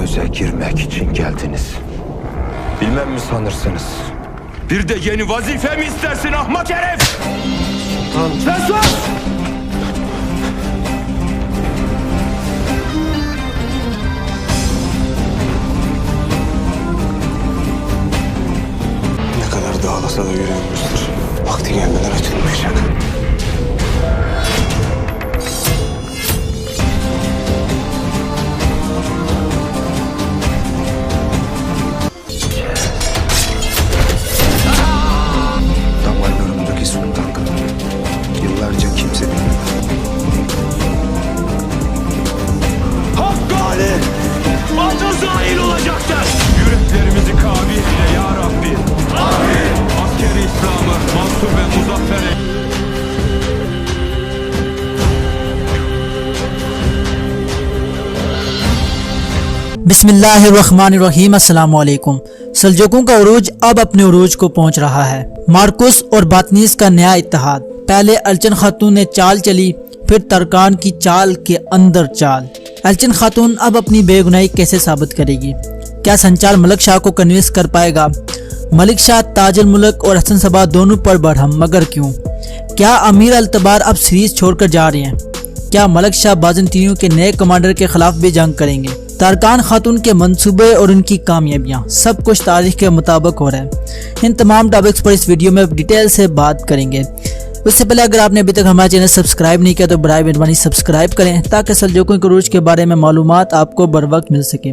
göze girmek için geldiniz. Bilmem mi sanırsınız? Bir de yeni vazife mi istersin ahmak herif? Sultan... Sen sus! Ne kadar dağılasa da yürüyormuştur. Vakti gelmeden açılmayacak. Damarlarımdaki sultan kanı yıllarca kimse bilmedi. Hakkani! Adı zahil olacaktır! Yüreklerimizi kavi eyle ya Rabbi! Amin! Askeri İslam'ı mansur ve muzaffer eyle. बिस्मिल्लाहिर्रहमानिर्रहीम अस्सलाम वालेकुम। सल्जुकों का उरूज अब अपने उरूज को पहुंच रहा है। मार्कुस और बातनीस का नया इत्तेहाद। पहले अलचन खातून ने चाल चली, फिर तरकान की चाल के अंदर चाल। अलचन खातून अब अपनी बेगुनाही कैसे साबित करेगी? क्या संचार मलिक शाह को कन्विंस कर पाएगा? मलिक शाह ताजुल मुल्क और हसन सबा दोनों पर बरहम, मगर क्यों? क्या अमीर अल्तबार अब सीरीज छोड़कर जा रहे हैं? क्या मलिक शाह बाज़ंतीनियों के नए कमांडर के खिलाफ भी जंग करेंगे? तारकान खातून के मंसूबे और उनकी कामयाबियाँ, सब कुछ तारीख के मुताबिक हो रहा है। इन तमाम टॉपिक्स पर इस वीडियो में डिटेल से बात करेंगे। उससे पहले अगर आपने अभी तक हमारा चैनल सब्सक्राइब नहीं किया तो बराए मेहरबानी सब्सक्राइब करें ताकि सल्जुकों के उरूज के बारे में मालूमात आपको बर वक्त मिल सके।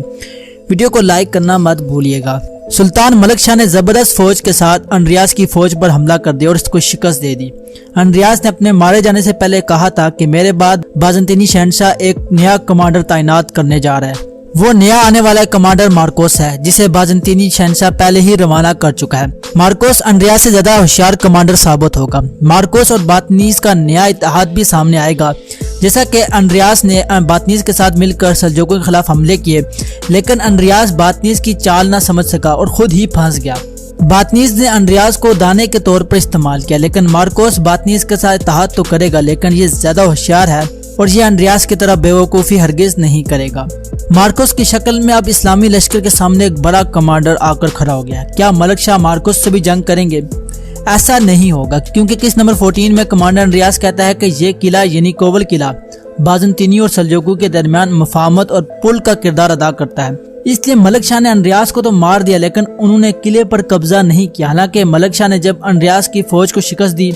वीडियो को लाइक करना मत भूलिएगा। सुल्तान मलिक शाह ने ज़बरदस्त फौज के साथ अंड्रियास की फौज पर हमला कर दिया और इसको शिकस्त दे दी। अंड्रियास ने अपने मारे जाने से पहले कहा था कि मेरे बाद बाज़ंतीनी शहंशाह एक नया कमांडर तैनात करने जा रहा है। वो नया आने वाला कमांडर मार्कोस है, जिसे बाज़ंतीनी शहंशाह पहले ही रवाना कर चुका है। मार्कोस अंड्रियास से ज्यादा होशियार कमांडर साबित होगा। मार्कोस और बातनीस का नया इत्तेहाद भी सामने आएगा। जैसा कि अंड्रियास ने बातनीस के साथ मिलकर सल्जुकों के खिलाफ हमले किए, लेकिन अंड्रियास बातनीस की चाल ना समझ सका और खुद ही फंस गया। बातनीस ने अंड्रियास को दाने के तौर पर इस्तेमाल किया, लेकिन मार्कोस बातनीस के साथ इत्तेहाद तो करेगा, लेकिन ये ज्यादा होशियार है और ये अंड्रियास की तरह बेवकूफ़ी हरगिज नहीं करेगा। मार्कोस की शक्ल में अब इस्लामी लश्कर के सामने एक बड़ा कमांडर आकर खड़ा हो गया है। क्या मलिक शाह मार्कोस से भी जंग करेंगे? ऐसा नहीं होगा, क्योंकि किस नंबर 14 में कमांडर अंड्रियास कहता है कि ये किला यानी कोवल किला बाज़ंतीनी और सल्जुकों के दरमियान मफाहमत और पुल का किरदार अदा करता है। इसलिए मलिक शाह ने अंड्रियास को तो मार दिया, लेकिन उन्होंने किले पर कब्जा नहीं किया। हालांकि मलिक शाह ने जब अंड्रियास की फौज को शिकस्त दी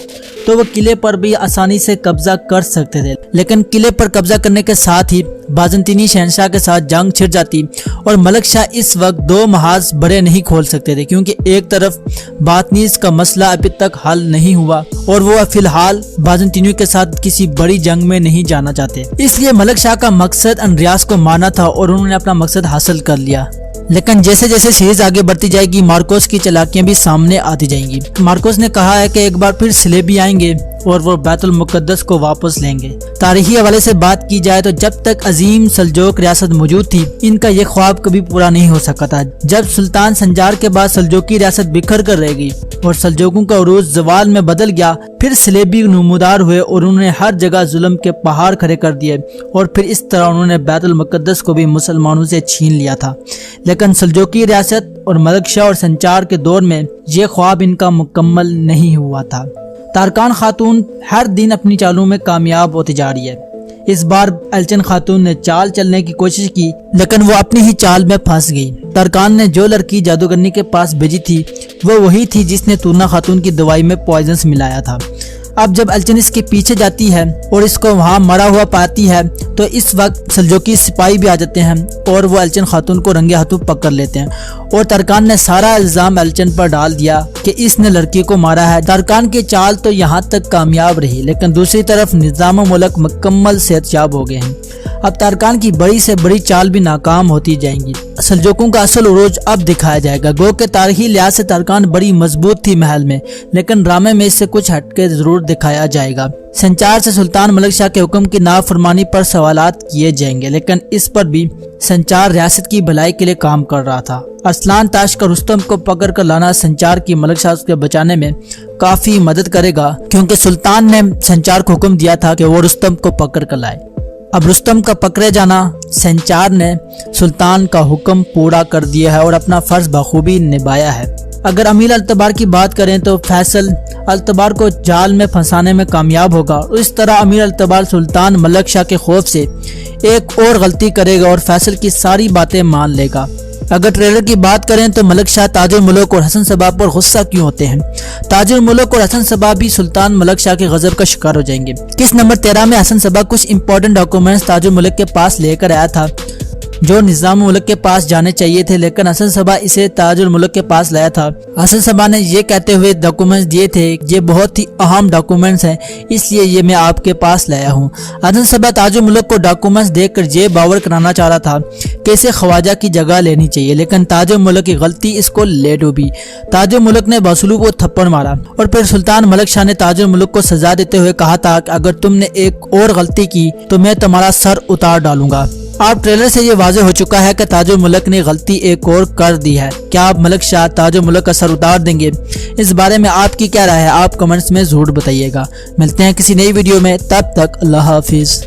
तो वो किले पर भी आसानी से कब्जा कर सकते थे, लेकिन किले पर कब्जा करने के साथ ही बाज़ंतीनी शहंशाह के साथ जंग छिड़ जाती और मलिक शाह इस वक्त दो महाज बड़े नहीं खोल सकते थे, क्योंकि एक तरफ बातनीस का मसला अभी तक हल नहीं हुआ और वो फिलहाल बाज़ंतीनियों के साथ किसी बड़ी जंग में नहीं जाना चाहते। इसलिए मलिक शाह का मकसद अंड्रियास को मारना था और उन्होंने अपना मकसद हासिल कर लिया। लेकिन जैसे जैसे सीरीज आगे बढ़ती जाएगी, मार्कोस की चालाकियां भी सामने आती जाएंगी। मार्कोस ने कहा है कि एक बार फिर सलेबी आएंगे और वो बैतुल मुक़द्दस को वापस लेंगे। तारीखी हवाले से बात की जाए तो जब तक अजीम सल्जुक रियासत मौजूद थी, इनका ये ख्वाब कभी पूरा नहीं हो सका था। जब सुल्तान संजार के बाद सल्जुकी रियासत बिखर कर रह गई और सल्जुकों का उरूज जवाल में बदल गया, फिर सलेबी नमूदार हुए और उन्होंने हर जगह जुल्म के पहाड़ खड़े कर दिए और फिर इस तरह उन्होंने बैतुल मुक़द्दस को भी मुसलमानों से छीन लिया था। लेकिन सल्जुकी रियासत और मलिक शाह और संचार के दौर में ये ख्वाब इनका मुकम्मल नहीं हुआ था। तारकान खातून हर दिन अपनी चालों में कामयाब होती जा रही है। इस बार अलचन खातून ने चाल चलने की कोशिश की, लेकिन वो अपनी ही चाल में फंस गई। तारकान ने जो लड़की जादूगरनी के पास भेजी थी वो वही थी जिसने तूना खातून की दवाई में पॉइजन मिलाया था। अब जब अलचन इसके पीछे जाती है और इसको वहाँ मरा हुआ पाती है तो इस वक्त सल्जुकी सिपाही भी आ जाते हैं और वो अलचन खातून को रंगे हाथों पकड़ लेते हैं और तारकान ने सारा इल्जाम अलचन पर डाल दिया कि इसने लड़की को मारा है। तारकान की चाल तो यहाँ तक कामयाब रही, लेकिन दूसरी तरफ निज़ाम मुल्क मुकम्मल सेहतयाब हो गए हैं। अब तारकान की बड़ी से बड़ी चाल भी नाकाम होती जाएंगी। सल्जुकों का असल उरूज अब दिखाया जाएगा। गो के तारीखी लिहाज से तारकान बड़ी मजबूत थी महल में, लेकिन ड्रामे में इससे कुछ हटके जरूर दिखाया जाएगा। संचार से सुल्तान मलिक शाह के हुक्म की नाफरमानी पर सवालात किए जाएंगे, लेकिन इस पर भी संचार रियासत की भलाई के लिए काम कर रहा था। अरसलान ताश का रुस्तम को पकड़ कर लाना संचार की मलिक शाह के बचाने में काफी मदद करेगा, क्योंकि सुल्तान ने संचार को हुक्म दिया था कि वो रुस्तम को पकड़ कर लाए। अब रुस्तम का पकड़े जाना संचार ने सुल्तान का हुक्म पूरा कर दिया है और अपना फर्ज बखूबी निभाया है। अगर अमीर अल्तबार की बात करें तो फैसल अल्तबार को जाल में फंसाने में कामयाब होगा और इस तरह अमीर अल्तबार सुल्तान मलक शाह के खौफ से एक और गलती करेगा और फैसल की सारी बातें मान लेगा। अगर ट्रेलर की बात करें तो मलक शाह ताजुल मुल्क और हसन सबा पर गुस्सा क्यों होते हैं? ताजुल मुल्क और हसन सबा भी सुल्तान मलक शाह के गजब का शिकार हो जाएंगे। किस नंबर 13 में हसन सबा कुछ इंपॉर्टेंट डॉक्यूमेंट्स ताजुल मुल्क के पास लेकर आया था जो निज़ाम मुल्क के पास जाने चाहिए थे, लेकिन हसन सबा इसे ताजुल मुल्क के पास लाया था। हसन सबा ने ये कहते हुए डॉक्यूमेंट्स दिए थे ये बहुत ही अहम डॉक्यूमेंट्स हैं, इसलिए ये मैं आपके पास लाया हूँ। हसन सबा ताजुल मुल्क को डॉक्यूमेंट्स देकर ये बावर कराना चाह रहा था कि इसे ख्वाजा की जगह लेनी चाहिए, लेकिन ताजुल मुल्क की गलती इसको ले डूबी। ताजुल मुल्क ने बासुलूब को थप्पड़ मारा और फिर सुल्तान मलक शाह ने ताजुल मुल्क को सजा देते हुए कहा था कि अगर तुमने एक और गलती की तो मैं तुम्हारा सर उतार डालूंगा। अब ट्रेलर से ये वाज़ेह हो चुका है कि ताजुल मुल्क ने गलती एक और कर दी है। क्या आप मलक शाह ताजुल मुल्क का सर उतार देंगे? इस बारे में आपकी क्या राय है? आप कमेंट्स में जरूर बताइएगा। मिलते हैं किसी नई वीडियो में, तब तक अल्लाह हाफिज।